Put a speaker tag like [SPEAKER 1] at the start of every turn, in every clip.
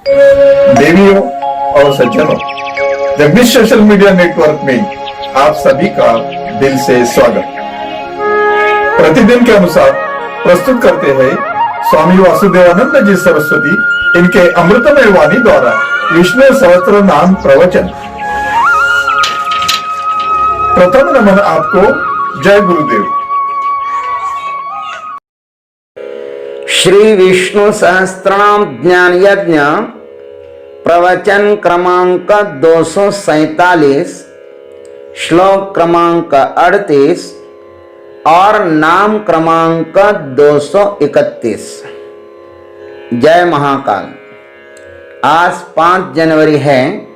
[SPEAKER 1] देवियों और सज्जनों, जगदीश सोशल मीडिया नेटवर्क में आप सभी का दिल से स्वागत। प्रतिदिन के अनुसार प्रस्तुत करते हैं स्वामी वासुदेवानंद जी सरस्वती इनके अमृतमय वाणी द्वारा विष्णु सहस्त्र नाम प्रवचन। प्रथम नमन आपको, जय गुरुदेव।
[SPEAKER 2] श्री विष्णु सहस्त्रनाम ज्ञान यज्ञ प्रवचन क्रमांक 247, श्लोक क्रमांक 38 और नाम क्रमांक 231। जय महाकाल। आज 5 जनवरी है।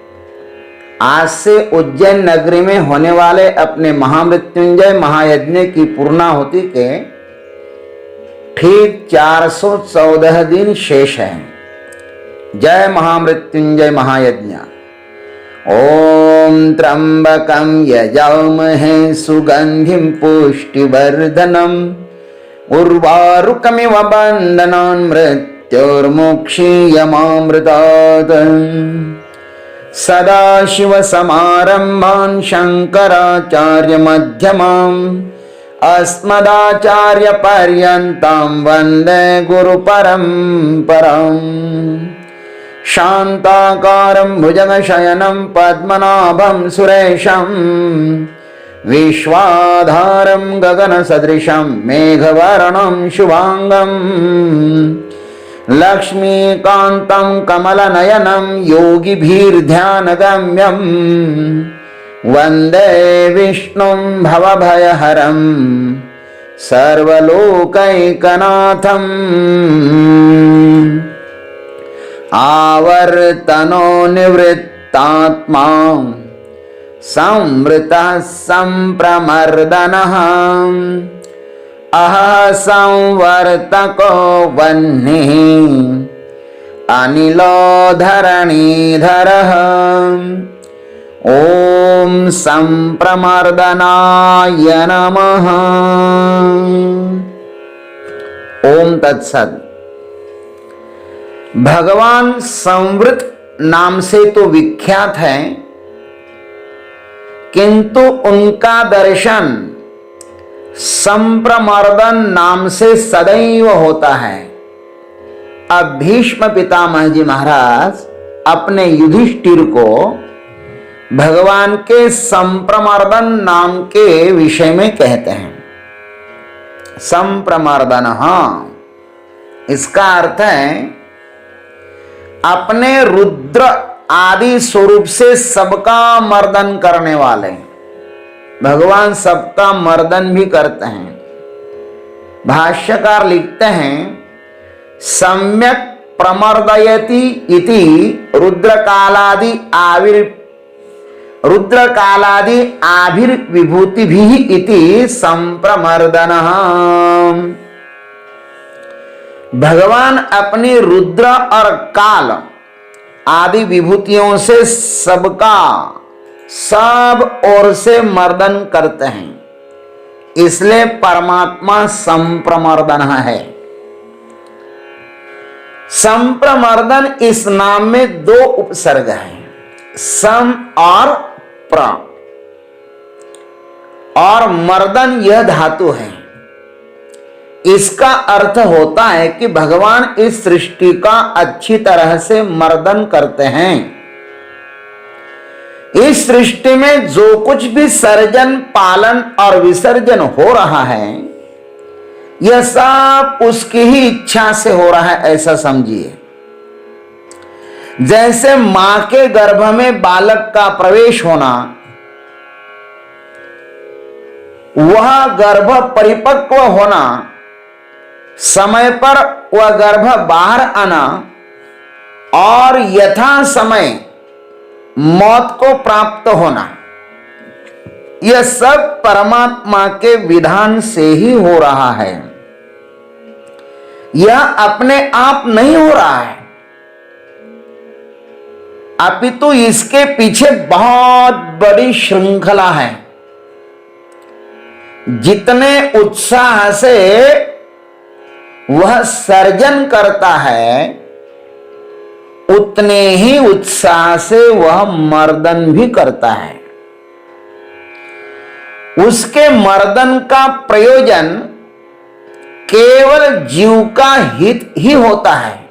[SPEAKER 2] आज से उज्जैन नगरी में होने वाले अपने महामृत्युंजय महायज्ञ की पूर्णाहुति के ठीक 414 दिन शेष हैं। जय महामृत्युंजय महायज्ञ। ओम त्र्यंबकं यजामहे सुगंधिं पुष्टिवर्धनम् उर्वारुकमिव बन्धनान् मृत्योर्मुक्षीयमामृतात्। सदाशिवसमारम्भान् शङ्कराचार्यमध्यमाम् अस्मदाचार्यपर्यन्तां वन्दे गुरुपरम्पराम्। शान्ताकारं भुजगशयनं पद्मनाभं सुरेशं विश्वाधारं गगनसदृशं मेघवर्णं शुभांगं लक्ष्मीकान्तं कमलनयनं योगिभिर्ध्यानगम्यं वन्दे विष्णुं भवभयहरं सर्वलोकैकनाथम्। आवर्तनो निवृत्तात्मा संवृतः संप्रमर्दनः अह संवर्तको वह्निः अनिलो धरणीधरः। ओम संप्रमर्दनाय नमः। ओम तत्सत। भगवान संवृत नाम से तो विख्यात है, किंतु उनका दर्शन संप्रमर्दन नाम से सदैव होता है। अब भीष्म पितामह जी महाराज अपने युधिष्ठिर को भगवान के संप्रमर्दन नाम के विषय में कहते हैं। संप्रमर्दन, इसका अर्थ है अपने रुद्र आदि स्वरूप से सबका मर्दन करने वाले। भगवान सबका मर्दन भी करते हैं। भाष्यकार लिखते हैं, सम्यक प्रमर्दयति इति रुद्रकालादि आविर्विभूतिभिः इति संप्रमर्दनः। भगवान अपनी रुद्र और काल आदि विभूतियों से सबका सब ओर से मर्दन करते हैं, इसलिए परमात्मा संप्रमर्दन है। संप्रमर्दन इस नाम में 2 उपसर्ग हैं, सम और प्र, और मर्दन यह धातु है। इसका अर्थ होता है कि भगवान इस सृष्टि का अच्छी तरह से मर्दन करते हैं। इस सृष्टि में जो कुछ भी सर्जन, पालन और विसर्जन हो रहा है, यह सब उसकी ही इच्छा से हो रहा है, ऐसा समझिए। जैसे मां के गर्भ में बालक का प्रवेश होना, वह गर्भ परिपक्व होना, समय पर वह गर्भ बाहर आना और यथा समय मौत को प्राप्त होना, यह सब परमात्मा के विधान से ही हो रहा है। यह अपने आप नहीं हो रहा है, अपितु इसके पीछे बहुत बड़ी श्रृंखला है। जितने उत्साह से वह सर्जन करता है, उतने ही उत्साह से वह मर्दन भी करता है। उसके मर्दन का प्रयोजन केवल जीव का हित ही होता है।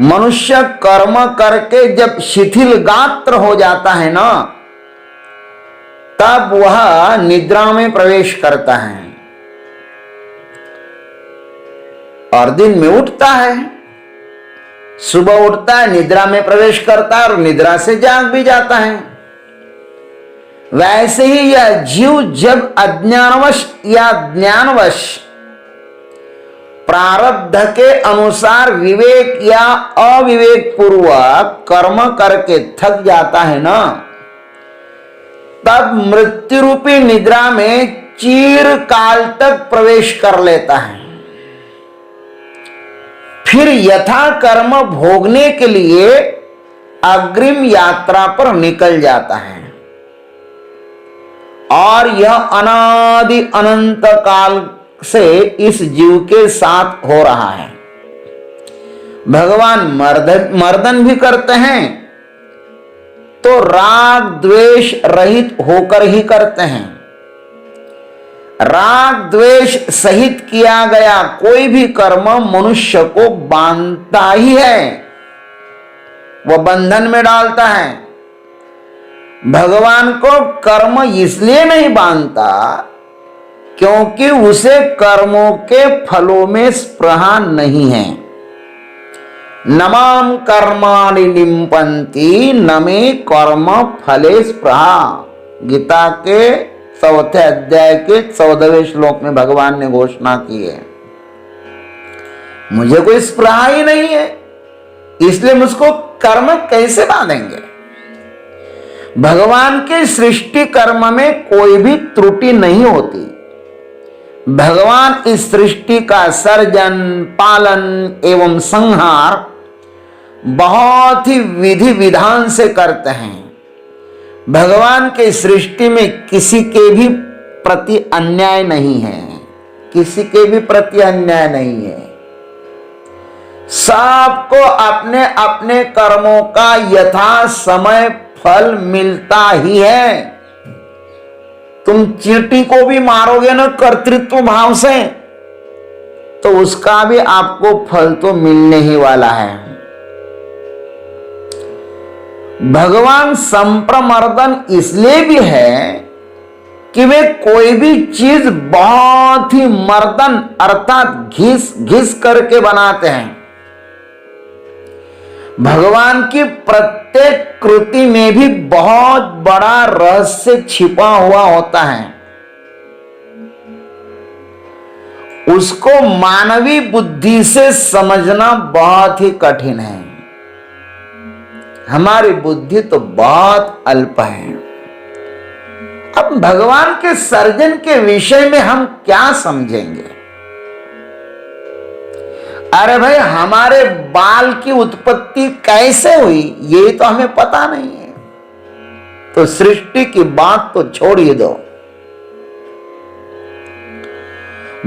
[SPEAKER 2] मनुष्य कर्म करके जब शिथिल गात्र हो जाता है ना, तब वह निद्रा में प्रवेश करता है और दिन में उठता है। सुबह उठता है, निद्रा में प्रवेश करता है और निद्रा से जाग भी जाता है। वैसे ही यह जीव जब अज्ञानवश या ज्ञानवश प्रारब्ध के अनुसार विवेक या अविवेक पूर्वक कर्म करके थक जाता है ना, तब मृत्यु रूपी निद्रा में चिरकाल तक प्रवेश कर लेता है। फिर यथा कर्म भोगने के लिए अग्रिम यात्रा पर निकल जाता है और यह अनादि अनंत काल से इस जीव के साथ हो रहा है। भगवान मर्दन भी करते हैं तो राग द्वेष रहित होकर ही करते हैं। राग द्वेष सहित किया गया कोई भी कर्म मनुष्य को बांधता ही है, वह बंधन में डालता है। भगवान को कर्म इसलिए नहीं बांधता क्योंकि उसे कर्मों के फलों में स्पृहा नहीं है। नमाम कर्माणि लिम्पन्ति न मे कर्म फले स्पृहा, गीता के 4 अध्याय के 14वें श्लोक में भगवान ने घोषणा की है। मुझे कोई स्पृहा ही नहीं है, इसलिए मुझको कर्म कैसे बांधेंगे। भगवान के सृष्टि कर्म में कोई भी त्रुटि नहीं होती। भगवान इस सृष्टि का सर्जन, पालन एवं संहार बहुत ही विधि विधान से करते हैं। भगवान के सृष्टि में किसी के भी प्रति अन्याय नहीं है, किसी के भी प्रति अन्याय नहीं है। सबको अपने अपने कर्मों का यथा समय फल मिलता ही है। तुम चींटी को भी मारोगे ना कर्तृत्व भाव से, तो उसका भी आपको फल तो मिलने ही वाला है। भगवान संप्रमर्दन इसलिए भी है कि वे कोई भी चीज बहुत ही मर्दन अर्थात घिस घिस करके बनाते हैं। भगवान की प्रत्येक कृति में भी बहुत बड़ा रहस्य छिपा हुआ होता है। उसको मानवीय बुद्धि से समझना बहुत ही कठिन है। हमारी बुद्धि तो बहुत अल्प है। अब भगवान के सर्जन के विषय में हम क्या समझेंगे। अरे भाई, हमारे बाल की उत्पत्ति कैसे हुई ये तो हमें पता नहीं है, तो सृष्टि की बात तो छोड़ ही दो।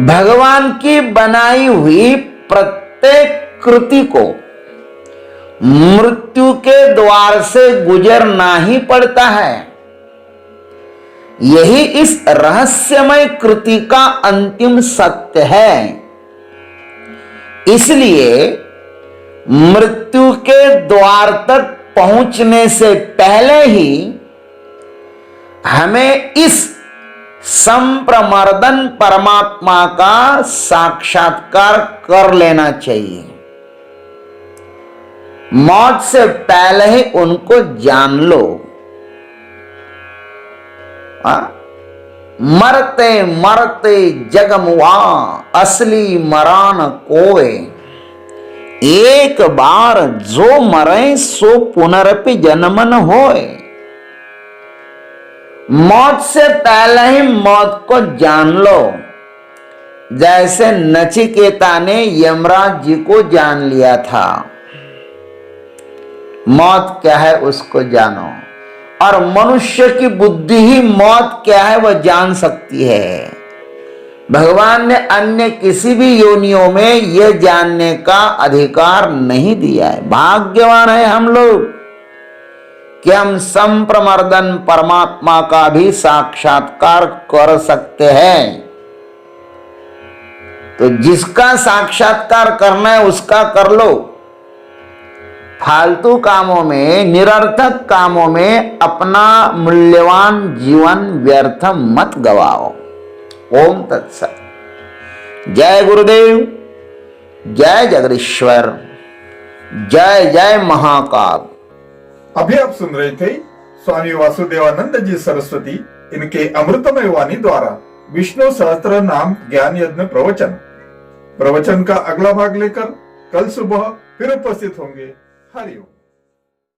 [SPEAKER 2] भगवान की बनाई हुई प्रत्येक कृति को मृत्यु के द्वार से गुजरना ही पड़ता है। यही इस रहस्यमय कृति का अंतिम सत्य है। इसलिए मृत्यु के द्वार तक पहुंचने से पहले ही हमें इस संप्रमर्दन परमात्मा का साक्षात्कार कर लेना चाहिए। मौत से पहले ही उनको जान लो। मरते मरते जगमुआ असली मरान कोय, एक बार जो मरे सो पुनरपि जन्म न होए। मौत से पहले ही मौत को जान लो, जैसे नचिकेता ने यमराज जी को जान लिया था। मौत क्या है उसको जानो, और मनुष्य की बुद्धि ही मौत क्या है वह जान सकती है। भगवान ने अन्य किसी भी योनियों में यह जानने का अधिकार नहीं दिया है। भाग्यवान है हम लोग कि हम संप्रमर्दन परमात्मा का भी साक्षात्कार कर सकते हैं। तो जिसका साक्षात्कार करना है उसका कर लो। फालतू कामों में, निरर्थक कामों में अपना मूल्यवान जीवन व्यर्थ मत गवाओ। ओम तत्सत। जय गुरुदेव, जय जगदीश्वर, जय जय महाकाल।
[SPEAKER 1] अभी आप सुन रहे थे स्वामी वासुदेवानंद जी सरस्वती इनके अमृतमय वाणी द्वारा विष्णु सहस्त्र नाम ज्ञान यज्ञ प्रवचन का अगला भाग लेकर कल सुबह फिर उपस्थित होंगे। हरिओम।